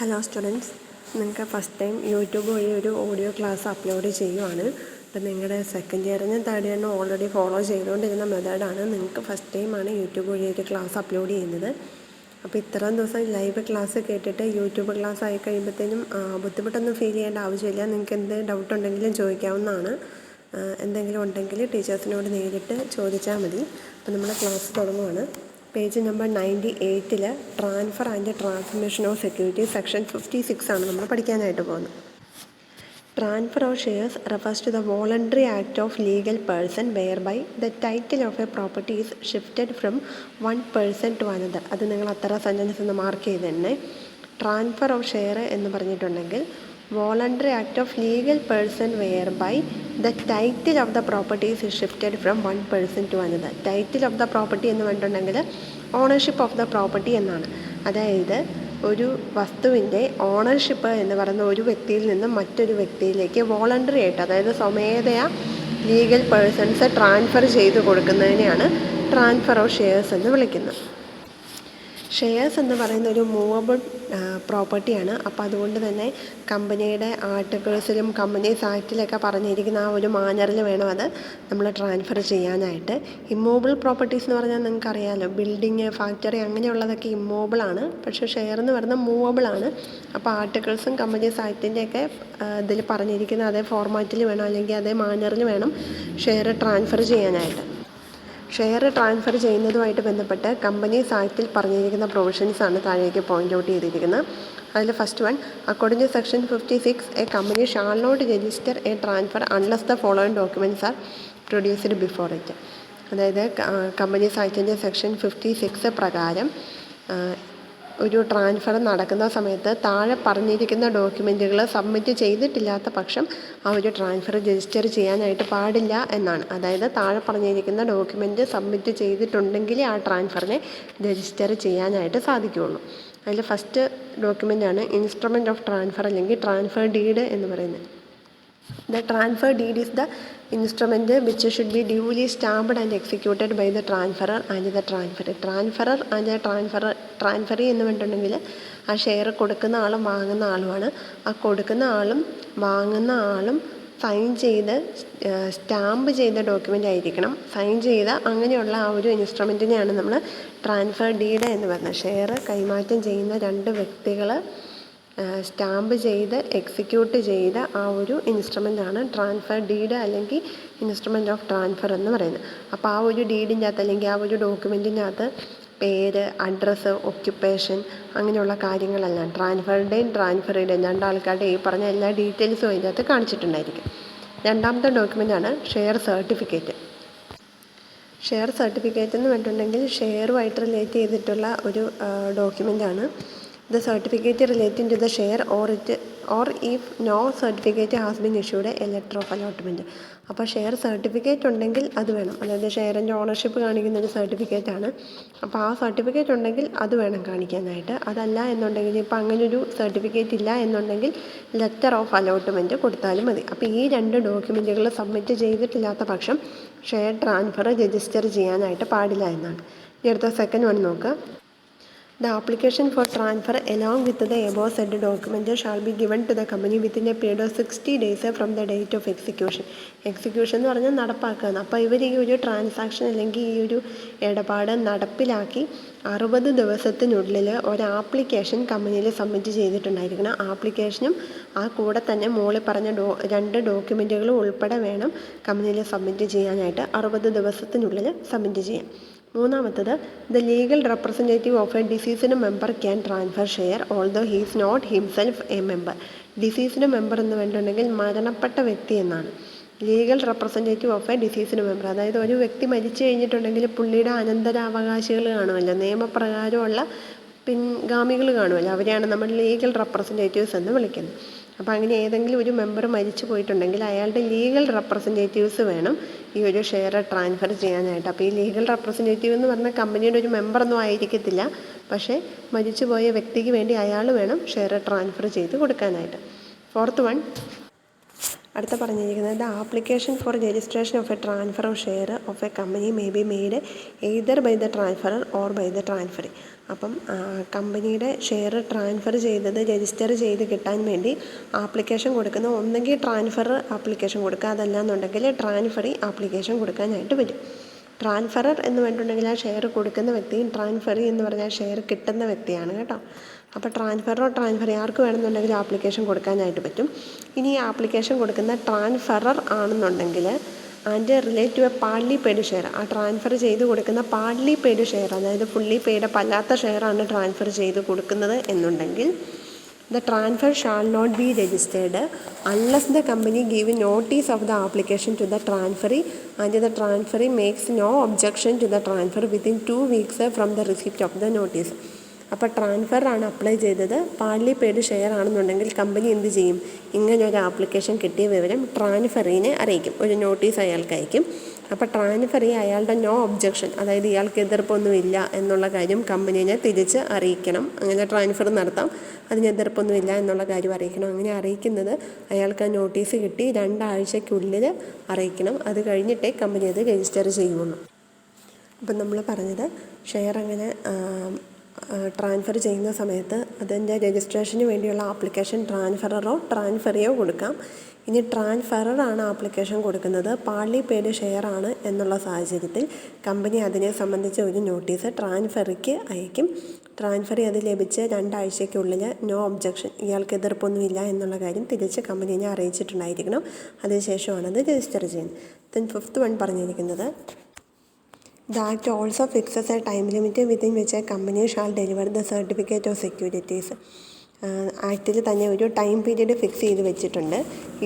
Hello students, നിങ്ങൾക്ക് first time YouTube വഴി ഒരു ഓഡിയോ ക്ലാസ് അപ്ലോഡ് ചെയ്യുവാണ്. അപ്പോൾ നിങ്ങളുടെ സെക്കൻഡ് ഇയറിനും തേർഡ് ഇയറിനും ഓൾറെഡി ഫോളോ ചെയ്തുകൊണ്ടിരുന്ന മെത്തേഡാണ്. നിങ്ങൾക്ക് ഫസ്റ്റ് ടൈമാണ് യൂട്യൂബ് വഴി ഒരു ക്ലാസ് അപ്ലോഡ് ചെയ്യുന്നത്. അപ്പോൾ ഇത്രയും ദിവസം ലൈവ് ക്ലാസ് കേട്ടിട്ട് യൂട്യൂബ് ക്ലാസ് ആയി കഴിയുമ്പോഴത്തേനും ബുദ്ധിമുട്ടൊന്നും ഫീൽ ചെയ്യേണ്ട ആവശ്യമില്ല. നിങ്ങൾക്ക് എന്ത് ഡൗട്ട് ഉണ്ടെങ്കിലും ചോദിക്കാവുന്നതാണ്. എന്തെങ്കിലും ഉണ്ടെങ്കിൽ ടീച്ചേഴ്സിനോട് നേരിട്ട് ചോദിച്ചാൽ മതി. അപ്പോൾ നമ്മൾ ക്ലാസ് തുടങ്ങുവാണ്. Page number 98 transfer and transmission of security section 56 ആണ് നമ്മൾ പഠിക്കാനായിട്ട് പോകുന്നത്. Transfer of shares refers to the voluntary act of legal person whereby the title of a property is shifted from one person to another. അത് നിങ്ങൾ അത്ര sentence ഒന്ന് mark ചെയ്ത് തന്നെ. ട്രാൻസ്ഫർ ഓഫ് ഷെയർ എന്ന് പറഞ്ഞിട്ടുണ്ടെങ്കിൽ voluntary act of legal person whereby the title of the properties is shifted from one person to another. Title of the property എന്ന് പറഞ്ഞിട്ടുണ്ടെങ്കിൽ ഓണർഷിപ്പ് ഓഫ് ദ പ്രോപ്പർട്ടി എന്നാണ്. അതായത് ഒരു വസ്തുവിൻ്റെ ഓണർഷിപ്പ് എന്ന് പറയുന്ന ഒരു വ്യക്തിയിൽ നിന്നും മറ്റൊരു വ്യക്തിയിലേക്ക് വോളണ്ടറി ആയിട്ട്, അതായത് സ്വമേധയാ ലീഗൽ പേഴ്സൺസ് ട്രാൻസ്ഫർ ചെയ്ത് കൊടുക്കുന്നതിനെയാണ് ട്രാൻസ്ഫർ ഓഫ് ഷെയർസ് എന്ന് വിളിക്കുന്നത്. ഷെയർസ് എന്ന് പറയുന്ന ഒരു മൂവബിൾ പ്രോപ്പർട്ടിയാണ്. അപ്പോൾ അതുകൊണ്ട് തന്നെ കമ്പനിയുടെ ആർട്ടിക്കിൾസിലും കമ്പനീസ് ആക്റ്റിലൊക്കെ പറഞ്ഞിരിക്കുന്ന ആ ഒരു മാനറിൽ വേണം അത് നമ്മൾ ട്രാൻസ്ഫർ ചെയ്യാനായിട്ട്. ഇമ്മൂവബിൾ പ്രോപ്പർട്ടീസ് എന്ന് പറഞ്ഞാൽ നിങ്ങൾക്കറിയാമല്ലോ, ബിൽഡിങ്, ഫാക്ടറി അങ്ങനെയുള്ളതൊക്കെ ഇമ്മൂവബിളാണ്. പക്ഷേ ഷെയർ എന്ന് പറയുന്നത് മൂവബിളാണ്. അപ്പോൾ ആർട്ടിക്കിൾസും കമ്പനീസ് ആക്റ്റിൻ്റെയൊക്കെ ഇതിൽ പറഞ്ഞിരിക്കുന്ന അതേ ഫോർമാറ്റിൽ വേണം, അല്ലെങ്കിൽ അതേ മാനറിൽ വേണം ഷെയർ ട്രാൻസ്ഫർ ചെയ്യാനായിട്ട്. ഷെയർ ട്രാൻസ്ഫർ ചെയ്യുന്നതുമായിട്ട് ബന്ധപ്പെട്ട് കമ്പനീസ് ആക്റ്റിൽ പറഞ്ഞിരിക്കുന്ന പ്രൊവിഷൻസാണ് താഴേക്ക് പോയിൻ്റ് ഔട്ട് ചെയ്തിരിക്കുന്നത്. അതിൽ first one, according to section 56 a company shall not register a transfer unless the following documents are produced before it. അതായത് കമ്പനീസ് ആക്ടിൻ്റെ സെക്ഷൻ 56 പ്രകാരം ഒരു ട്രാൻസ്ഫർ നടക്കുന്ന സമയത്ത് താഴെ പറഞ്ഞിരിക്കുന്ന ഡോക്യുമെൻറ്റുകൾ സബ്മിറ്റ് ചെയ്തിട്ടില്ലാത്ത പക്ഷം ആ ഒരു ട്രാൻസ്ഫർ രജിസ്റ്റർ ചെയ്യാനായിട്ട് പാടില്ല എന്നാണ്. അതായത് താഴെ പറഞ്ഞിരിക്കുന്ന ഡോക്യുമെൻറ്റ് സബ്മിറ്റ് ചെയ്തിട്ടുണ്ടെങ്കിൽ ആ ട്രാൻസ്ഫറിനെ രജിസ്റ്റർ ചെയ്യാനായിട്ട് സാധിക്കുകയുള്ളൂ. അതിൽ ഫസ്റ്റ് ഡോക്യുമെൻ്റാണ് ഇൻസ്ട്രുമെൻറ്റ് ഓഫ് ട്രാൻസ്ഫർ, അല്ലെങ്കിൽ ട്രാൻസ്ഫർ ഡീഡ് എന്ന് പറയുന്നത്. The transfer deed is the instrument which should be duly stamped and executed by the transferor and the transferee. Transferor and the transferee എന്ന് പറഞ്ഞിട്ടുണ്ടെങ്കിൽ ആ ഷെയർ കൊടുക്കുന്ന ആളും വാങ്ങുന്ന ആളുമാണ്. ആ കൊടുക്കുന്ന ആളും വാങ്ങുന്ന ആളും സൈൻ ചെയ്ത് സ്റ്റാമ്പ് ചെയ്ത ഡോക്യുമെൻ്റ് ആയിരിക്കണം. സൈൻ ചെയ്ത അങ്ങനെയുള്ള ആ ഒരു ഇൻസ്ട്രുമെൻറ്റിനെയാണ് നമ്മൾ ട്രാൻസ്ഫർ ഡീഡ് എന്ന് പറയുന്നത്. ഷെയർ കൈമാറ്റം ചെയ്യുന്ന രണ്ട് വ്യക്തികൾ സ്റ്റാമ്പ് ചെയ്ത് എക്സിക്യൂട്ട് ചെയ്ത ആ ഒരു ഇൻസ്ട്രുമെൻ്റാണ് ട്രാൻസ്ഫർ ഡീഡ്, അല്ലെങ്കിൽ ഇൻസ്ട്രുമെൻറ്റ് ഓഫ് ട്രാൻസ്ഫർ എന്ന് പറയുന്നത്. അപ്പോൾ ആ ഒരു ഡീഡിൻ്റെ അകത്ത്, അല്ലെങ്കിൽ ആ ഒരു ഡോക്യുമെൻറ്റിൻ്റെ അകത്ത് പേര്, അഡ്രസ്സ്, ഒക്യുപ്പേഷൻ അങ്ങനെയുള്ള കാര്യങ്ങളെല്ലാം ട്രാൻസ്ഫറുടെയും ട്രാൻസ്ഫറുടെയും രണ്ടാൾക്കാരുടെ ഈ പറഞ്ഞ എല്ലാ ഡീറ്റെയിൽസും അതിൻ്റെ അകത്ത് കാണിച്ചിട്ടുണ്ടായിരിക്കും. രണ്ടാമത്തെ ഡോക്യുമെൻ്റാണ് ഷെയർ സർട്ടിഫിക്കറ്റ്. ഷെയർ സർട്ടിഫിക്കറ്റ് എന്ന് പറഞ്ഞിട്ടുണ്ടെങ്കിൽ ഷെയറുമായിട്ട് റിലേറ്റ് ചെയ്തിട്ടുള്ള ഒരു ഡോക്യുമെൻ്റാണ്. The certificate relating to the share or if no certificate has been issued a letter of allotment. അപ്പോൾ ഷെയർ സർട്ടിഫിക്കറ്റ് ഉണ്ടെങ്കിൽ അത് വേണം. അതായത് ഷെയറിൻ്റെ ഓണർഷിപ്പ് കാണിക്കുന്ന ഒരു സർട്ടിഫിക്കറ്റാണ്. അപ്പോൾ ആ സർട്ടിഫിക്കറ്റ് ഉണ്ടെങ്കിൽ അത് വേണം കാണിക്കാനായിട്ട്. അതല്ല എന്നുണ്ടെങ്കിൽ, ഇപ്പോൾ അങ്ങനൊരു സർട്ടിഫിക്കറ്റ് ഇല്ല എന്നുണ്ടെങ്കിൽ ലെറ്റർ ഓഫ് അലോട്ട്മെൻറ്റ് കൊടുത്താലും മതി. അപ്പോൾ ഈ രണ്ട് ഡോക്യുമെൻറ്റുകൾ സബ്മിറ്റ് ചെയ്തിട്ടില്ലാത്ത പക്ഷം ഷെയർ ട്രാൻസ്ഫർ രജിസ്റ്റർ ചെയ്യാനായിട്ട് പാടില്ല എന്നാണ്. ഇനി അടുത്ത സെക്കൻഡ് വൺ നോക്കുക. The application for transfer along with the above said document shall be given to the company within a period of 60 days from the date of execution. Execution എന്ന് പറഞ്ഞാൽ നടപ്പാക്കുകയാണ്. അപ്പോൾ ഇവർ ഈ ഒരു ട്രാൻസാക്ഷൻ അല്ലെങ്കിൽ ഈ ഒരു ഇടപാട് നടപ്പിലാക്കി 60 ദിവസത്തിനുള്ളിൽ ഒരു ആപ്ലിക്കേഷൻ കമ്പനിയിൽ സബ്മിറ്റ് ചെയ്തിട്ടുണ്ടായിരിക്കണം. ആപ്ലിക്കേഷനും ആ കൂടെ തന്നെ മുകളിൽ പറഞ്ഞ രണ്ട് ഡോക്യുമെൻറ്റുകളും ഉൾപ്പെടെ വേണം കമ്പനിയിൽ സബ്മിറ്റ് ചെയ്യാനായിട്ട്. 60 ദിവസത്തിനുള്ളിൽ സബ്മിറ്റ് ചെയ്യാം. മൂന്നാമത്തത്, the legal representative of a deceased member can transfer share although he is not himself a member. Deceased member എന്ന് പറഞ്ഞിട്ടുണ്ടെങ്കിൽ മരണപ്പെട്ട വ്യക്തി എന്നാണ്. Legal representative of a deceased member, അതായത് ഒരു വ്യക്തി മരിച്ചു കഴിഞ്ഞിട്ടുണ്ടെങ്കിൽ പുള്ളിയുടെ അനന്തരാവകാശികൾ കാണുമല്ലോ, നിയമപ്രകാരമുള്ള പിൻഗാമികൾ കാണുമല്ലോ, അവരെയാണ് നമ്മൾ ലീഗൽ റെപ്രസെൻറ്റേറ്റീവ്സ് എന്ന് വിളിക്കുന്നത്. അപ്പോൾ അങ്ങനെ ഏതെങ്കിലും ഒരു മെമ്പർ മരിച്ചു പോയിട്ടുണ്ടെങ്കിൽ അയാളുടെ ലീഗൽ റെപ്രസെൻറ്റേറ്റീവ്സ് വേണം ഈ ഒരു ഷെയർ ട്രാൻസ്ഫർ ചെയ്യാനായിട്ട്. അപ്പോൾ ഈ ലീഗൽ റെപ്രസെൻറ്റേറ്റീവ് എന്ന് പറഞ്ഞാൽ കമ്പനിയുടെ ഒരു മെമ്പറൊന്നും ആയിരിക്കത്തില്ല, പക്ഷേ മരിച്ചുപോയ വ്യക്തിക്ക് വേണ്ടി അയാൾ വേണം ഷെയർ ട്രാൻസ്ഫർ ചെയ്ത് കൊടുക്കാനായിട്ട്. ഫോർത്ത് വൺ, അടുത്ത പറഞ്ഞിരിക്കുന്നത് the application for registration of a transfer of share of a company may be made either by the transferor or by the transferee. അപ്പം കമ്പനിയുടെ ഷെയർ ട്രാൻസ്ഫർ ചെയ്തത് രജിസ്റ്റർ ചെയ്ത് കിട്ടാൻ വേണ്ടി ആപ്ലിക്കേഷൻ കൊടുക്കുന്ന ഒന്നെങ്കിൽ ട്രാൻസ്ഫർ ആപ്ലിക്കേഷൻ കൊടുക്കുക, അതല്ലാന്നുണ്ടെങ്കിൽ ട്രാൻസ്ഫറി ആപ്ലിക്കേഷൻ കൊടുക്കാനായിട്ട് വരും. ട്രാൻസ്ഫറർ എന്ന് പറഞ്ഞിട്ടുണ്ടെങ്കിൽ ആ ഷെയർ കൊടുക്കുന്ന വ്യക്തിയും ട്രാൻസ്ഫറി എന്ന് പറഞ്ഞാൽ ഷെയർ കിട്ടുന്ന വ്യക്തിയാണ് കേട്ടോ. അപ്പോൾ ട്രാൻസ്ഫറോ ട്രാൻസ്ഫറി ആർക്ക് വേണമെന്നുണ്ടെങ്കിൽ ആപ്ലിക്കേഷൻ കൊടുക്കാനായിട്ട് പറ്റും. ഇനി ഈ ആപ്ലിക്കേഷൻ കൊടുക്കുന്ന ട്രാൻസ്ഫറർ ആണെന്നുണ്ടെങ്കിൽ and relate to a partly paid share, ആ ട്രാൻസ്ഫർ ചെയ്ത് കൊടുക്കുന്ന പാർട്ലി പെയ്ഡ് ഷെയർ, അതായത് ഫുള്ളി പെയ്ഡ് അല്ലാത്ത ഷെയറാണ് ട്രാൻസ്ഫർ ചെയ്ത് കൊടുക്കുന്നത് എന്നുണ്ടെങ്കിൽ the transfer shall not be registered unless the company give notice of the application to the transferee and the transferee makes no objection to the transfer within 2 weeks from the receipt of the notice. അപ്പോൾ ട്രാൻസ്ഫറാണ് apply ചെയ്തത്, പാർട്ലി paid share ആണെന്നുണ്ടെങ്കിൽ company എന്ത് ചെയ്യും, ഇങ്ങനെ ഒരു application കിട്ടിയ വിവരം ട്രാൻസ്ഫറീനെ അറിയിക്കും, ഒരു നോട്ടീസ് അയാൾക്ക് അയക്കും. അപ്പോൾ ട്രാൻസ്ഫറി അയാളുടെ നോ ഒബ്ജക്ഷൻ, അതായത് ഇയാൾക്ക് എതിർപ്പൊന്നുമില്ല എന്നുള്ള കാര്യം കമ്പനീനെ തിരിച്ച് അറിയിക്കണം. അങ്ങനെ ട്രാൻസ്ഫർ നടത്താം, അതിന് എതിർപ്പൊന്നുമില്ല എന്നുള്ള കാര്യം അറിയിക്കണം. അങ്ങനെ അറിയിക്കുന്നത് അയാൾക്ക് ആ നോട്ടീസ് കിട്ടി 2 ആഴ്ചയ്ക്കുള്ളിൽ അറിയിക്കണം. അത് കഴിഞ്ഞിട്ടേ കമ്പനി അത് രജിസ്റ്റർ ചെയ്യുള്ളൂ. അപ്പം നമ്മൾ പറഞ്ഞത് ഷെയർ അങ്ങനെ ട്രാൻസ്ഫർ ചെയ്യുന്ന സമയത്ത് അതിൻ്റെ രജിസ്ട്രേഷന് വേണ്ടിയുള്ള ആപ്ലിക്കേഷൻ ട്രാൻസ്ഫററോ ട്രാൻസ്ഫറിയോ കൊടുക്കാം. ഇനി ട്രാൻസ്ഫററാണ് ആപ്ലിക്കേഷൻ കൊടുക്കുന്നത്, പാർട്ലി പെയ്ഡ് ഷെയർ ആണ് എന്നുള്ള സാഹചര്യത്തിൽ കമ്പനി അതിനെ സംബന്ധിച്ച് ഒരു നോട്ടീസ് ട്രാൻസ്ഫറിക്ക് അയക്കും. ട്രാൻസ്ഫറി അത് ലഭിച്ച് 2 ആഴ്ചയ്ക്കുള്ളിൽ നോ ഒബ്ജക്ഷൻ, ഇയാൾക്ക് എതിർപ്പൊന്നുമില്ല എന്നുള്ള കാര്യം തിരിച്ച് കമ്പനീനെ അറിയിച്ചിട്ടുണ്ടായിരിക്കണം. അതിനുശേഷമാണ് അത് രജിസ്റ്റർ ചെയ്യുന്നത്. ദെൻ 5th വൺ പറഞ്ഞിരിക്കുന്നത് The Act also fixes a time limit within which a company shall deliver the certificate of securities. ആക്റ്റിൽ തന്നെ ഒരു ടൈം പീരീഡ് ഫിക്സ് ചെയ്ത് വെച്ചിട്ടുണ്ട്.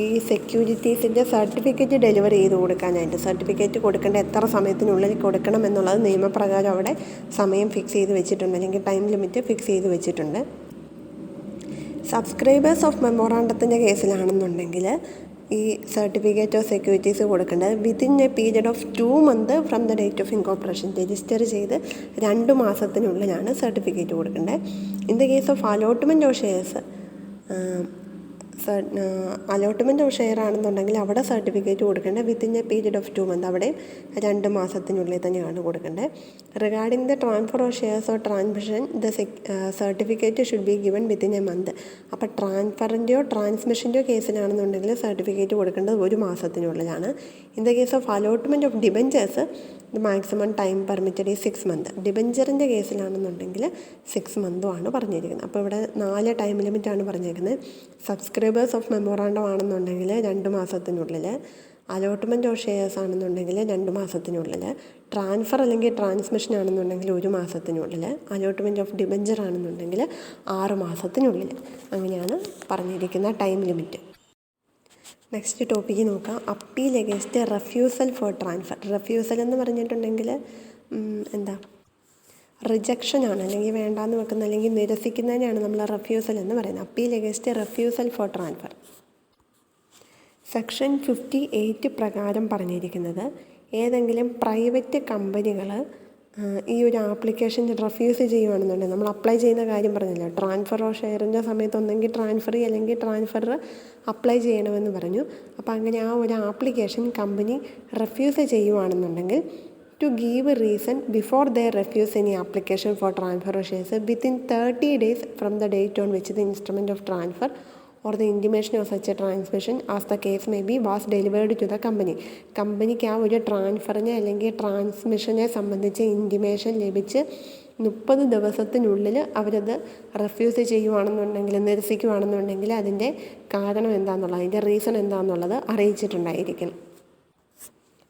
ഈ സെക്യൂരിറ്റീസിൻ്റെ സർട്ടിഫിക്കറ്റ് ഡെലിവറി ചെയ്ത് കൊടുക്കാനായിട്ട്. സർട്ടിഫിക്കറ്റ് കൊടുക്കേണ്ട എത്ര സമയത്തിനുള്ളിൽ കൊടുക്കണം എന്നുള്ളത് നിയമപ്രകാരം അവിടെ സമയം ഫിക്സ് ചെയ്ത് വെച്ചിട്ടുണ്ട്, അല്ലെങ്കിൽ ടൈം ലിമിറ്റ് ഫിക്സ് ചെയ്ത് വെച്ചിട്ടുണ്ട്. സബ്സ്ക്രൈബേഴ്സ് ഓഫ് മെമ്മോറാണ്ടത്തിൻ്റെ കേസിലാണെന്നുണ്ടെങ്കിൽ ഈ സർട്ടിഫിക്കറ്റ് ഓഫ് സെക്യൂരിറ്റീസ് കൊടുക്കേണ്ടത് within A period of 2 months from the date of incorporation. Register ചെയ്ത് 2 മാസത്തിനുള്ളിലാണ് സർട്ടിഫിക്കറ്റ് കൊടുക്കേണ്ടത്. In the case of allotment of shares, allotment of share ആണെന്നുണ്ടെങ്കിൽ അവിടെ സർട്ടിഫിക്കറ്റ് കൊടുക്കേണ്ടത് within A period of 2 months, അവിടെ 2 മാസത്തിനുള്ളിൽ തന്നെയാണ് കൊടുക്കേണ്ടത്. Regarding the transfer of shares or transmission the certificate should be given within A month. അപ്പോൾ ട്രാൻസ്ഫറിൻ്റെയോ ട്രാൻസ്മിഷൻ്റെയോ കേസിലാണെന്നുണ്ടെങ്കിൽ certificate കൊടുക്കേണ്ടത് 1 മാസത്തിനുള്ളിലാണ്. In the case of allotment of debentures the maximum time permitted ഈ 6 months. ഡിബഞ്ചറിൻ്റെ കേസിലാണെന്നുണ്ടെങ്കിൽ 6 months ആണ് പറഞ്ഞിരിക്കുന്നത്. അപ്പോൾ ഇവിടെ 4 ടൈം ലിമിറ്റാണ് പറഞ്ഞിരിക്കുന്നത്. സബ്സ്ക്രൈബേഴ്സ് ഓഫ് മെമ്മോറാണ്ടം ആണെന്നുണ്ടെങ്കിൽ 2 മാസത്തിനുള്ളിൽ, അലോട്ട്മെൻറ്റ് ഓഫ് ഷെയർസ് ആണെന്നുണ്ടെങ്കിൽ 2 മാസത്തിനുള്ളിൽ, ട്രാൻസ്ഫർ അല്ലെങ്കിൽ ട്രാൻസ്മിഷൻ ആണെന്നുണ്ടെങ്കിൽ 1 മാസത്തിനുള്ളിൽ, അലോട്ട്മെൻറ്റ് ഓഫ് ഡിബഞ്ചർ ആണെന്നുണ്ടെങ്കിൽ 6 മാസത്തിനുള്ളിൽ. അങ്ങനെയാണ് പറഞ്ഞിരിക്കുന്ന ടൈം ലിമിറ്റ്. നെക്സ്റ്റ് ടോപ്പിക്ക് നോക്കാം. Appeal against refusal four transfer. Refusal എന്ന് പറഞ്ഞിട്ടുണ്ടെങ്കിൽ എന്താ, റിജക്ഷനാണ്, അല്ലെങ്കിൽ വേണ്ടാന്ന് വെക്കുന്ന, അല്ലെങ്കിൽ നിരസിക്കുന്നതിനെയാണ് നമ്മൾ റെഫ്യൂസൽ എന്ന് പറയുന്നത്. Appeal against refusal four transfer. Section 58 പ്രകാരം പറഞ്ഞിരിക്കുന്നത് ഏതെങ്കിലും പ്രൈവറ്റ് കമ്പനികൾ ഈ ഒരു ആപ്ലിക്കേഷൻ റെഫ്യൂസ് ചെയ്യുകയാണെന്നുണ്ടെങ്കിൽ, നമ്മൾ അപ്ലൈ ചെയ്യുന്ന കാര്യം പറഞ്ഞല്ലോ, ട്രാൻസ്ഫർ ഓഫ് ഷെയറിൻ്റെ സമയത്ത് ഒന്നെങ്കിൽ ട്രാൻസ്ഫറി അല്ലെങ്കിൽ ട്രാൻസ്ഫർ അപ്ലൈ ചെയ്യണമെന്ന് പറഞ്ഞു. അപ്പോൾ അങ്ങനെ ആ ഒരു ആപ്ലിക്കേഷൻ കമ്പനി റെഫ്യൂസ് ചെയ്യുകയാണെന്നുണ്ടെങ്കിൽ to give a reason before they refuse any application for transfer of shares within 30 days from the date on which the instrument of transfer or the intimation of such a transmission as the case may be was delivered to the company. കമ്പനിക്ക് ആ ഒരു ട്രാൻസ്ഫറിനെ അല്ലെങ്കിൽ ട്രാൻസ്മിഷനെ സംബന്ധിച്ച് intimation ലഭിച്ച് 30 ദിവസത്തിനുള്ളിൽ അവരത് refuse ചെയ്യുകയാണെന്നുണ്ടെങ്കിൽ, നിരസിക്കുകയാണെന്നുണ്ടെങ്കിൽ അതിൻ്റെ കാരണം എന്താണെന്നുള്ളത്, അതിൻ്റെ റീസൺ എന്താണെന്നുള്ളത് അറിയിച്ചിട്ടുണ്ടായിരിക്കണം.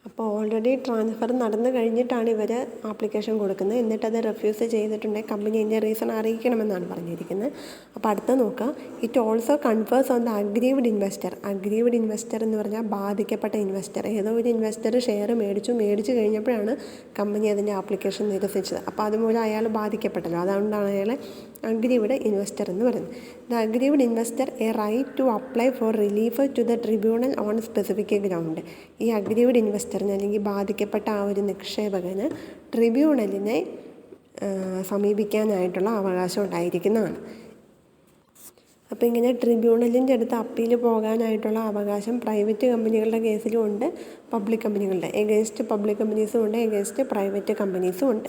അപ്പോൾ ഓൾറെഡി ട്രാൻസ്ഫർ നടന്നു കഴിഞ്ഞിട്ടാണ് ഇവർ ആപ്ലിക്കേഷൻ കൊടുക്കുന്നത്. എന്നിട്ടത് റെഫ്യൂസ് ചെയ്തിട്ടുണ്ടെങ്കിൽ കമ്പനി അതിൻ്റെ റീസൺ അറിയിക്കണമെന്നാണ് പറഞ്ഞിരിക്കുന്നത്. അപ്പോൾ അടുത്ത നോക്കാം. It also confers on the aggrieved investor. Aggrieved investor എന്ന് പറഞ്ഞാൽ ബാധിക്കപ്പെട്ട ഇൻവെസ്റ്റർ. ഏതോ ഒരു ഇൻവെസ്റ്റർ ഷെയർ മേടിച്ചു കഴിഞ്ഞപ്പോഴാണ് കമ്പനി അതിൻ്റെ ആപ്ലിക്കേഷൻ നിരസിച്ചത്. അപ്പോൾ അതുമൂലം അയാൾ ബാധിക്കപ്പെട്ടല്ലോ, അതുകൊണ്ടാണ് അയാളെ അഗ്രീവ്ഡ് ഇൻവെസ്റ്റർ എന്ന് പറയുന്നത്. The aggrieved investor a right to apply for relief to the tribunal on specific ground. ഈ അഗ്രീവ്ഡ് ഇൻവെസ്റ്ററിന് അല്ലെങ്കിൽ ബാധിക്കപ്പെട്ട ആ ഒരു നിക്ഷേപകന് ട്രിബ്യൂണലിനെ സമീപിക്കാനായിട്ടുള്ള അവകാശം ഉണ്ടായിരിക്കുന്നതാണ്. അപ്പോൾ ഇങ്ങനെ ട്രിബ്യൂണലിൻ്റെ അടുത്ത് അപ്പീൽ പോകാനായിട്ടുള്ള അവകാശം പ്രൈവറ്റ് കമ്പനികളുടെ കേസിലും ഉണ്ട്, പബ്ലിക് കമ്പനികളുടെ എഗെയിൻസ്റ്റ് പബ്ലിക് കമ്പനീസും ഉണ്ട്, എഗെയിൻസ്റ്റ് പ്രൈവറ്റ് കമ്പനീസും ഉണ്ട്.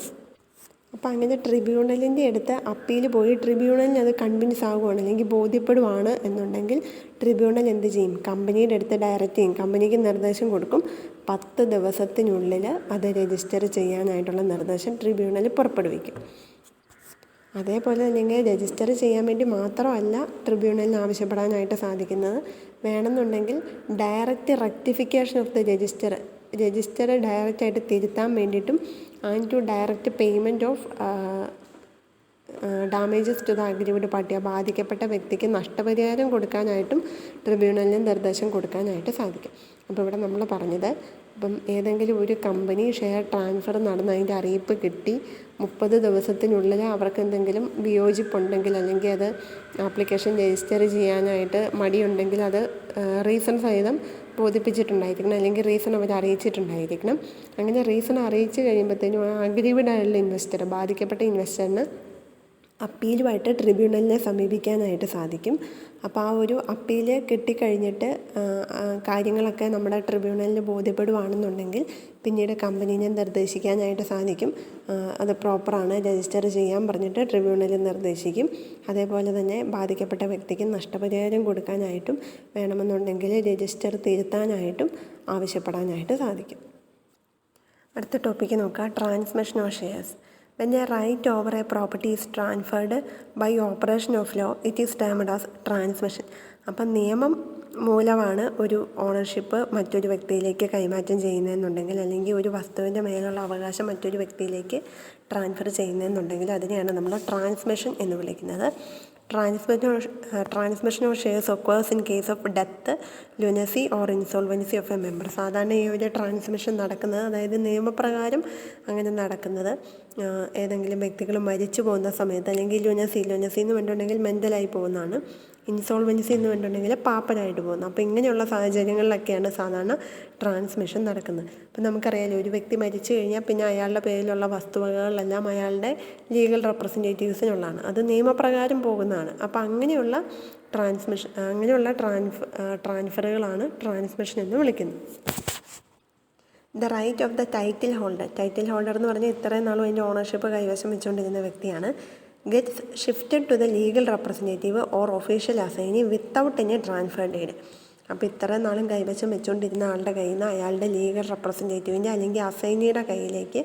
അപ്പോൾ അങ്ങനെ ട്രിബ്യൂണലിൻ്റെ അടുത്ത് അപ്പീൽ പോയി ട്രിബ്യൂണലിന് അത് കൺവിൻസ് ആകുവാണ് അല്ലെങ്കിൽ ബോധ്യപ്പെടുവാണ് എന്നുണ്ടെങ്കിൽ ട്രിബ്യൂണൽ എന്ത് ചെയ്യും? കമ്പനിയുടെ അടുത്ത് ഡയറക്റ്റ് ചെയ്യും, കമ്പനിക്ക് നിർദ്ദേശം കൊടുക്കും. 10 ദിവസത്തിനുള്ളിൽ അത് രജിസ്റ്റർ ചെയ്യാനായിട്ടുള്ള നിർദ്ദേശം ട്രിബ്യൂണൽ പുറപ്പെടുവിക്കും. അതേപോലെ തന്നെ രജിസ്റ്റർ ചെയ്യാൻ വേണ്ടി മാത്രമല്ല ട്രിബ്യൂണലിന് ആവശ്യപ്പെടാനായിട്ട് സാധിക്കുന്നത്. വേണമെന്നുണ്ടെങ്കിൽ direct rectification of the register ഡയറക്റ്റായിട്ട് തിരുത്താൻ വേണ്ടിയിട്ടും and to direct payment of damages to the aggrieved party, ബാധിക്കപ്പെട്ട വ്യക്തിക്ക് നഷ്ടപരിഹാരം കൊടുക്കാനായിട്ടും ട്രിബ്യൂണലിന് നിർദ്ദേശം കൊടുക്കാനായിട്ട് സാധിക്കും. അപ്പോൾ ഇവിടെ നമ്മൾ പറഞ്ഞത്, ഇപ്പം ഏതെങ്കിലും ഒരു കമ്പനി ഷെയർ ട്രാൻസ്ഫർ നടന്ന് അതിൻ്റെ അറിയിപ്പ് കിട്ടി 30 ദിവസത്തിനുള്ളിൽ അവർക്ക് എന്തെങ്കിലും വിയോജിപ്പുണ്ടെങ്കിൽ അല്ലെങ്കിൽ അത് ആപ്ലിക്കേഷൻ രജിസ്റ്റർ ചെയ്യാനായിട്ട് മടിയുണ്ടെങ്കിൽ അത് റീസൺ സഹിതം ബോധിപ്പിച്ചിട്ടുണ്ടായിരിക്കണം, അല്ലെങ്കിൽ റീസൺ അവർ അറിയിച്ചിട്ടുണ്ടായിരിക്കണം. അങ്ങനെ റീസൺ അറിയിച്ച് കഴിയുമ്പോഴത്തേനും ആ അഗ്രീവ്ഡ് ആയിട്ടുള്ള ഇൻവെസ്റ്റർ, ബാധിക്കപ്പെട്ട ഇൻവെസ്റ്ററിന് അപ്പീലുമായിട്ട് ട്രിബ്യൂണലിനെ സമീപിക്കാനായിട്ട് സാധിക്കും. അപ്പോൾ ആ ഒരു അപ്പീൽ കിട്ടിക്കഴിഞ്ഞിട്ട് കാര്യങ്ങളൊക്കെ നമ്മുടെ ട്രിബ്യൂണലിന് ബോധ്യപ്പെടുവാണെന്നുണ്ടെങ്കിൽ പിന്നീട് കമ്പനീനെ നിർദ്ദേശിക്കാനായിട്ട് സാധിക്കും. അത് പ്രോപ്പറാണ്, രജിസ്റ്റർ ചെയ്യാൻ പറഞ്ഞിട്ട് ട്രിബ്യൂണലിൽ നിർദ്ദേശിക്കും. അതേപോലെ തന്നെ ബാധിക്കപ്പെട്ട വ്യക്തിക്ക് നഷ്ടപരിഹാരം കൊടുക്കാനായിട്ടും വേണമെന്നുണ്ടെങ്കിൽ രജിസ്റ്റർ തിരുത്താനായിട്ടും ആവശ്യപ്പെടാനായിട്ട് സാധിക്കും. അടുത്ത ടോപ്പിക്ക് നോക്കാം, transmission of shares. When a right over a property is transferred by operation of law, it is termed as transmission. അപ്പം നിയമം മൂലമാണ് ഒരു ഓണർഷിപ്പ് മറ്റൊരു വ്യക്തിയിലേക്ക് കൈമാറ്റം ചെയ്യുന്നതെന്നുണ്ടെങ്കിൽ, അല്ലെങ്കിൽ ഒരു വസ്തുവിൻ്റെ മേലുള്ള അവകാശം മറ്റൊരു വ്യക്തിയിലേക്ക് ട്രാൻസ്ഫർ ചെയ്യുന്നതെന്നുണ്ടെങ്കിൽ അതിനെയാണ് നമ്മൾ ട്രാൻസ്മിഷൻ എന്ന് വിളിക്കുന്നത്. Transmission of shares occurs in case of death, lunacy or insolvency of a member. സാധാരണ ഈ ഒരു ട്രാൻസ്മിഷൻ നടക്കുന്നത്, അതായത് നിയമപ്രകാരം അങ്ങനെ നടക്കുന്നത്, ഏതെങ്കിലും വ്യക്തികൾ മരിച്ചു പോകുന്ന സമയത്ത്, അല്ലെങ്കിൽ ലുനസി എന്ന് പറഞ്ഞിട്ടുണ്ടെങ്കിൽ മെൻ്റലായി പോകുന്നതാണ്, ഇൻസോൾവൻസി എന്ന് പറഞ്ഞിട്ടുണ്ടെങ്കിൽ പാപ്പരായിട്ട് പോകുന്നു. അപ്പോൾ ഇങ്ങനെയുള്ള സാഹചര്യങ്ങളിലൊക്കെയാണ് സാധാരണ ട്രാൻസ്മിഷൻ നടക്കുന്നത്. അപ്പോൾ നമുക്കറിയാലോ, ഒരു വ്യക്തി മരിച്ചു കഴിഞ്ഞാൽ പിന്നെ അയാളുടെ പേരിലുള്ള വസ്തുവകകളെല്ലാം അയാളുടെ ലീഗൽ റെപ്രസെൻറ്റേറ്റീവ്സിനുള്ളതാണ്, അത് നിയമപ്രകാരം പോകുന്നതാണ്. അപ്പോൾ അങ്ങനെയുള്ള ട്രാൻസ്ഫറുകളാണ് ട്രാൻസ്മിഷൻ എന്ന് വിളിക്കുന്നത്. The right of the title holder എന്ന് പറഞ്ഞാൽ ഇത്രയും നാളും അതിൻ്റെ ഓണർഷിപ്പ് കൈവശം വെച്ചുകൊണ്ടിരുന്ന വ്യക്തിയാണ്. Gets shifted to the legal representative or official assignee without any transfer deed. അപ്പോൾ ഇത്രയും നാളും കൈവശം വെച്ചുകൊണ്ടിരുന്ന ആളുടെ കയ്യിൽ നിന്ന് അയാളുടെ ലീഗൽ റെപ്രസെൻറ്റേറ്റീവിൻ്റെ അല്ലെങ്കിൽ അസൈനിയുടെ കയ്യിലേക്ക്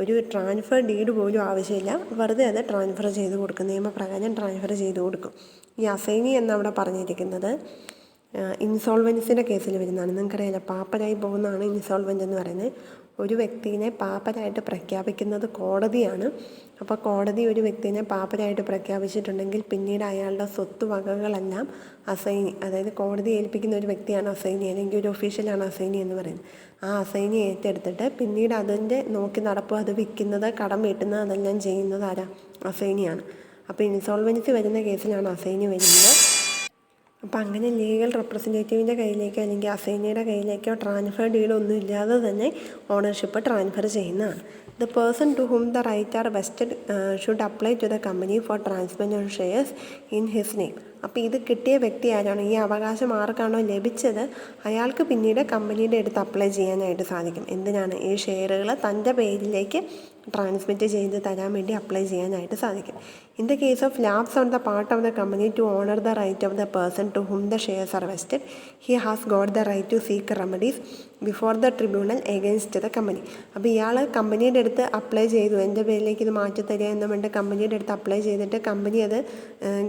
ഒരു ട്രാൻസ്ഫർ ഡീഡ് പോലും ആവശ്യമില്ല, വെറുതെ അത് ട്രാൻസ്ഫർ ചെയ്ത് കൊടുക്കും, നിയമപ്രകാരം ട്രാൻസ്ഫർ ചെയ്ത് കൊടുക്കും. ഈ അസൈനി എന്നവിടെ പറഞ്ഞിരിക്കുന്നത് ഇൻസോൾവൻസിൻ്റെ കേസിൽ വരുന്നതാണ്. നിങ്ങൾക്കറിയാലോ, പാപ്പരായി പോകുന്നതാണ് ഇൻസോൾവൻ്റ് എന്ന് പറയുന്നത്. ഒരു വ്യക്തിനെ പാപ്പരായിട്ട് പ്രഖ്യാപിക്കുന്നത് കോടതിയാണ്. അപ്പോൾ കോടതി ഒരു വ്യക്തിനെ പാപ്പരായിട്ട് പ്രഖ്യാപിച്ചിട്ടുണ്ടെങ്കിൽ പിന്നീട് അയാളുടെ സ്വത്തുവകകളെല്ലാം അസൈനി, അതായത് കോടതി ഏൽപ്പിക്കുന്ന ഒരു വ്യക്തിയാണ് അസൈനി, അല്ലെങ്കിൽ ഒരു ഒഫീഷ്യലാണ് അസൈനി എന്ന് പറയുന്നത്. ആ അസൈനി ഏറ്റെടുത്തിട്ട് പിന്നീട് അതിൻ്റെ നോക്കി നടപ്പ്, അത് വിൽക്കുന്നത്, കടം വീട്ടുന്നത്, അതെല്ലാം ചെയ്യുന്നത് ആരാ? അസൈനിയാണ്. അപ്പോൾ ഇൻസോൾവൻസി വരുന്ന കേസിലാണ് അസൈനി വരുന്നത്. അപ്പോൾ അങ്ങനെ ലീഗൽ റെപ്രസെൻറ്റേറ്റീവിൻ്റെ കയ്യിലേക്കോ അല്ലെങ്കിൽ അസൈനിയുടെ കയ്യിലേക്കോ ട്രാൻസ്ഫർ ഡീഡ് ഒന്നും ഇല്ലാതെ തന്നെ ഓണർഷിപ്പ് ട്രാൻസ്ഫർ ചെയ്യുന്നതാണ്. The person to whom the right are vested should apply to the company for transfer of shares in his name. അപ്പോൾ ഇത് കിട്ടിയ വ്യക്തി ആരാണോ, ഈ അവകാശം ആർക്കാണോ ലഭിച്ചത്, അയാൾക്ക് പിന്നീട് കമ്പനിയുടെ അടുത്ത് അപ്ലൈ ചെയ്യാനായിട്ട് സാധിക്കും. എന്തിനാണ്? ഈ ഷെയറുകൾ തൻ്റെ പേരിലേക്ക് ട്രാൻസ്മിറ്റ് ചെയ്ത് തരാൻ വേണ്ടി അപ്ലൈ ചെയ്യാനായിട്ട് സാധിക്കും. In the case of lapse on the part of the company to honour the right of the person to whom the shares are vested, he has got the right to seek remedies before the tribunal against the company. അപ്പോൾ ഇയാൾ കമ്പനിയുടെ അടുത്ത് apply ചെയ്തു, എൻ്റെ പേരിലേക്ക് ഇത് മാറ്റിത്തരിക എന്ന് പറഞ്ഞിട്ട് കമ്പനിയുടെ അടുത്ത് അപ്ലൈ ചെയ്തിട്ട് കമ്പനി അത്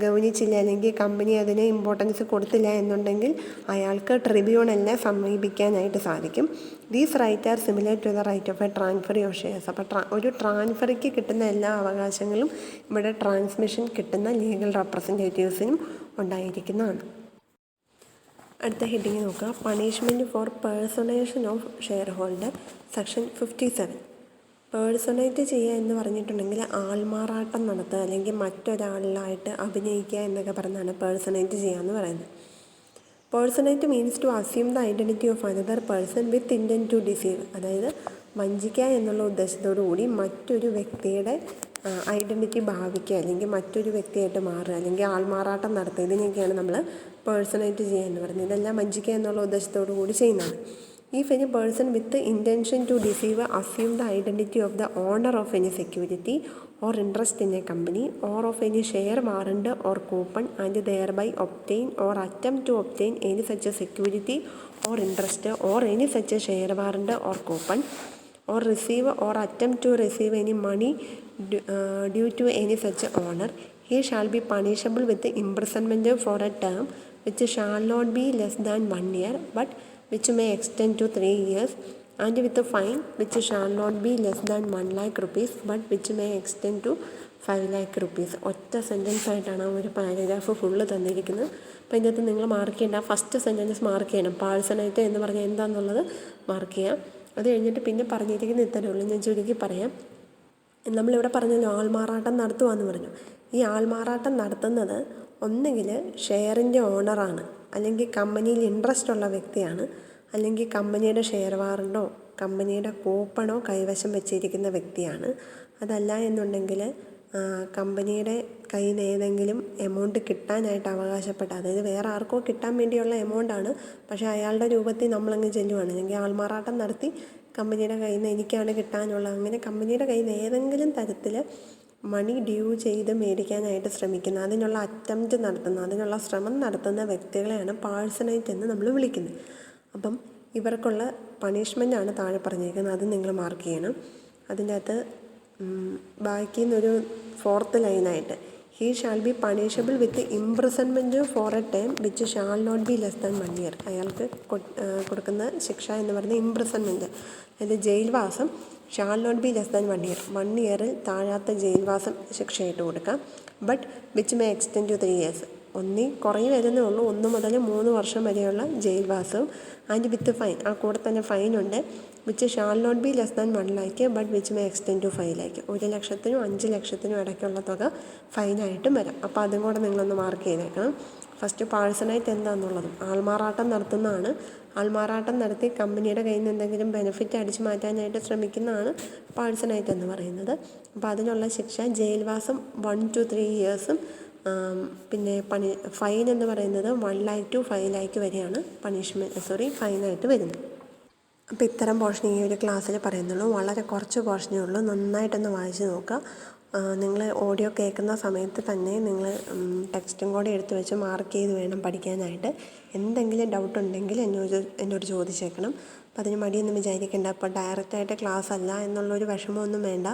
ഗൗനിച്ചില്ല, അല്ലെങ്കിൽ കമ്പനി അതിന് ഇമ്പോർട്ടൻസ് കൊടുത്തില്ല എന്നുണ്ടെങ്കിൽ അയാൾക്ക് ട്രിബ്യൂണലിനെ സമീപിക്കാനായിട്ട് സാധിക്കും. These right are similar to the right of a transfer of shares. അപ്പോൾ ഒരു ട്രാൻസ്ഫറിക്ക് കിട്ടുന്ന എല്ലാ അവകാശങ്ങളും ഇവിടെ ട്രാൻസ്മിഷൻ കിട്ടുന്ന ലീഗൽ റെപ്രസെൻറ്റേറ്റീവ്സിനും ഉണ്ടായിരിക്കുന്നതാണ്. അടുത്ത ഹെഡിങ് നോക്കുക, punishment four personation of share holder, section 57. പേഴ്സണേറ്റ് ചെയ്യുക എന്ന് പറഞ്ഞിട്ടുണ്ടെങ്കിൽ ആൾമാറാട്ടം നടത്തുക, അല്ലെങ്കിൽ മറ്റൊരാളിലായിട്ട് അഭിനയിക്കുക എന്നൊക്കെ പറഞ്ഞാണ് പേഴ്സണേറ്റ് ചെയ്യുക എന്ന് പറയുന്നത്. Personate means to assume the identity of another person with intent to deceive. അതായത് വഞ്ചിക്കുക എന്നുള്ള ഉദ്ദേശത്തോടു കൂടി മറ്റൊരു വ്യക്തിയുടെ ഐഡൻറ്റിറ്റി ഭാവിക്കുക, അല്ലെങ്കിൽ മറ്റൊരു വ്യക്തിയായിട്ട് മാറുക, അല്ലെങ്കിൽ ആൾമാറാട്ടം നടത്തുക, ഇതിനൊക്കെയാണ് നമ്മൾ പേഴ്സണായിട്ട് ചെയ്യുക എന്ന് പറയുന്നത്. ഇതെല്ലാം വഞ്ചിക്കുക എന്നുള്ള ഉദ്ദേശത്തോടു കൂടി ചെയ്യുന്നതാണ്. If any person with the intention to deceive assume the identity of the owner of any security or interest in a company or of any share, warrant or coupon and thereby obtain or attempt to obtain any such a security or interest or any such a share, warrant or coupon or receive or attempt to receive any money due to any such owner, he shall be punishable with imprisonment for a term which shall not be less than 1 year but which may extend to 3 years, and with a fine which shall not be less than 1 lakh rupees but which may extend to 5 lakh rupees. ഒറ്റ sentence ആയിട്ടാണ് ഒരു paragraph full തന്നിരിക്കുന്നത്. അപ്പോൾ ഇതിനകത്ത് നിങ്ങൾ mark ചെയ്യേണ്ട first sentence mark ചെയ്യണം. പാഴ്സണായിട്ട് എന്ന് പറഞ്ഞാൽ എന്താണെന്നുള്ളത് മാർക്ക് ചെയ്യാം. അത് കഴിഞ്ഞിട്ട് പിന്നെ പറഞ്ഞിരിക്കുന്ന ഇത്രയേ ഉള്ളൂ. ഞാൻ ചുരുക്കി പറയാം. നമ്മളിവിടെ പറഞ്ഞല്ലോ ആൾമാറാട്ടം നടത്തുകയെന്ന് പറഞ്ഞു. ഈ ആൾമാറാട്ടം നടത്തുന്നത് ഒന്നുകിൽ ഷെയറിൻ്റെ ഓണറാണ്, അല്ലെങ്കിൽ കമ്പനിയിൽ ഇൻട്രസ്റ്റ് ഉള്ള വ്യക്തിയാണ്, അല്ലെങ്കിൽ കമ്പനിയുടെ ഷെയർ വാറണ്ടോ കമ്പനിയുടെ കൂപ്പണോ കൈവശം വെച്ചിരിക്കുന്ന വ്യക്തിയാണ്. അതല്ല എന്നുണ്ടെങ്കിൽ കമ്പനിയുടെ കയ്യിൽ നിന്ന് ഏതെങ്കിലും എമൗണ്ട് കിട്ടാനായിട്ട് അവകാശപ്പെട്ട, അതായത് വേറെ ആർക്കോ കിട്ടാൻ വേണ്ടിയുള്ള എമൗണ്ടാണ്, പക്ഷേ അയാളുടെ രൂപത്തിൽ നമ്മളങ്ങ് ചെല്ലുവാണ്, അല്ലെങ്കിൽ ആൾമാറാട്ടം നടത്തി കമ്പനിയുടെ കയ്യിൽ നിന്ന് എനിക്കാണ് കിട്ടാനുള്ള, അങ്ങനെ കമ്പനിയുടെ കയ്യിൽ നിന്ന് ഏതെങ്കിലും തരത്തിൽ മണി ഡ്യൂ ചെയ്ത് മേടിക്കാനായിട്ട് ശ്രമിക്കുന്ന, അതിനുള്ള അറ്റംപ്റ്റ് നടത്തുന്ന, അതിനുള്ള ശ്രമം നടത്തുന്ന വ്യക്തികളെയാണ് പാഴ്സണേറ്റ് എന്ന് നമ്മൾ വിളിക്കുന്നത്. അപ്പം ഇവർക്കുള്ള പണിഷ്മെൻ്റാണ് താഴെ പറഞ്ഞിരിക്കുന്നത്. അത് നിങ്ങൾ മാർക്ക് ചെയ്യണം. അതിൻ്റെ അകത്ത് ബാക്കിൽ നിന്നൊരു 4th ലൈനായിട്ട് he shall be punishable with imprisonment for a time which shall not be less than 1 year. അയാൾക്ക് കൊടുക്കുന്ന ശിക്ഷ എന്ന് പറയുന്നത് ഇംപ്രിസൺമെൻറ്റ്, അതായത് ജയിൽവാസം shall not be less than 1 year, 1 yearൽ താഴാത്ത ജയിൽവാസം ശിക്ഷയായിട്ട് കൊടുക്കാം. But which may extend to 3 years, ഒന്നി കുറേ വരുന്നേ ഉള്ളൂ, 1 മുതൽ 3 വർഷം വരെയുള്ള ജയിൽവാസവും. ആൻഡ് വിത്ത് ഫൈൻ, ആ കൂടെ തന്നെ ഫൈനുണ്ട്. Which shall not be less than 1 lakh but which may extend to 5 lakh, 1 ലക്ഷത്തിനും 5 ലക്ഷത്തിനും ഇടയ്ക്കുള്ള തുക ഫൈനായിട്ടും വരാം. അപ്പോൾ അതും കൂടെ നിങ്ങളൊന്ന് മാർക്ക് ചെയ്തേക്കണം. ഫസ്റ്റ് പാഴ്സണായിട്ട് എന്താണെന്നുള്ളതും, ആൾമാറാട്ടം നടത്തുന്നതാണ്. ആൾമാറാട്ടം നടത്തി കമ്പനിയുടെ കയ്യിൽ നിന്ന് എന്തെങ്കിലും ബെനിഫിറ്റ് അടിച്ചു മാറ്റാനായിട്ട് ശ്രമിക്കുന്നതാണ് പാഴ്സണായിട്ട് എന്ന് പറയുന്നത്. അപ്പോൾ അതിനുള്ള ശിക്ഷ ജയിൽവാസം 1 to 3 years, പിന്നെ ഫൈൻ എന്ന് പറയുന്നത് 1 lakh to 5 lakh വരെയാണ് ഫൈനായിട്ട് വരുന്നത്. അപ്പോൾ ഇത്തരം പോർഷൻ ഈ ഒരു ക്ലാസ്സിൽ പറയുന്നുള്ളൂ. വളരെ കുറച്ച് പോർഷനേ ഉള്ളൂ. നന്നായിട്ടൊന്ന് വായിച്ച് നോക്കുക. നിങ്ങൾ ഓഡിയോ കേൾക്കുന്ന സമയത്ത് തന്നെ നിങ്ങൾ ടെക്സ്റ്റും കൂടെ എടുത്ത് വെച്ച് മാർക്ക് ചെയ്ത് വേണം പഠിക്കാനായിട്ട്. എന്തെങ്കിലും ഡൗട്ട് ഉണ്ടെങ്കിൽ എന്നോട് ചോദിച്ചേക്കണം. അപ്പം അതിന് മടിയൊന്നും വിചാരിക്കേണ്ട. അപ്പോൾ ഡയറക്റ്റായിട്ട് ക്ലാസ് അല്ല എന്നുള്ളൊരു വിഷമമൊന്നും വേണ്ട.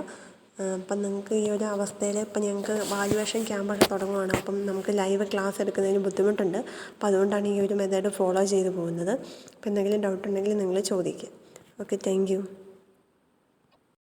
അപ്പം നിങ്ങൾക്ക് ഈ ഒരു അവസ്ഥയിൽ ഇപ്പം ഞങ്ങൾക്ക് വാല്യുവേഷൻ ക്യാമ്പൊക്കെ തുടങ്ങുകയാണ്. അപ്പം നമുക്ക് ലൈവ് ക്ലാസ് എടുക്കുന്നതിന് ബുദ്ധിമുട്ടുണ്ട്. അപ്പോൾ അതുകൊണ്ടാണ് ഈ ഒരു മെത്തേഡ് ഫോളോ ചെയ്ത് പോകുന്നത്. അപ്പോൾ എന്തെങ്കിലും ഡൗട്ട് ഉണ്ടെങ്കിൽ നിങ്ങൾ ചോദിക്കുക. Okay, thank you.